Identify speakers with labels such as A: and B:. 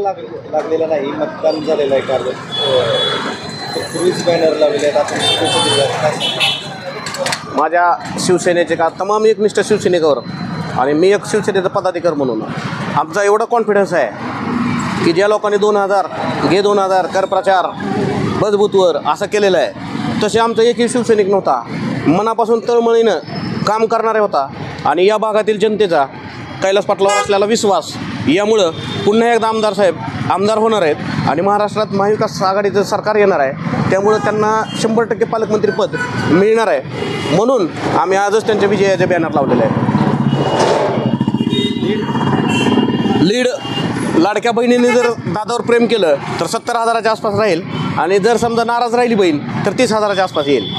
A: लागलेला नाही, मतदान झालेलं आहे काल. पूर्वीच बॅनर लावलेले आहेत, आपण शुभेच्छा दिल्या आहेत.
B: माझ्या शिवसेनेचे का तमाम एकनिष्ठ शिवसैनिकावर आणि मी एक शिवसेनेचा पदाधिकारी म्हणून आमचा एवढा कॉन्फिडन्स आहे की ज्या लोकांनी 2000 2000 कर प्रचार बजबूतवर असं केलेलं आहे, तसे आमचा एकही शिवसैनिक नव्हता. मनापासून तळमळीनं काम करणारे होता आणि या भागातील जनतेचा कैलास पाटलावर असलेला विश्वास यामुळं पुन्हा एकदा आमदार साहेब आमदार होणार आहेत आणि महाराष्ट्रात महाविकास आघाडीचं सरकार येणार आहे. त्यामुळं त्यांना 100% पालकमंत्रीपद मिळणार आहे. म्हणून आम्ही आजच त्यांच्या विजयाचे बॅनर लावलेले आहे. लीड लाडक्या बहिणीने जर दादावर प्रेम केलं तर 70,000च्या आसपास राहील आणि जर समजा नाराज राहिली बहीण तर 30,000च्या आसपास येईल.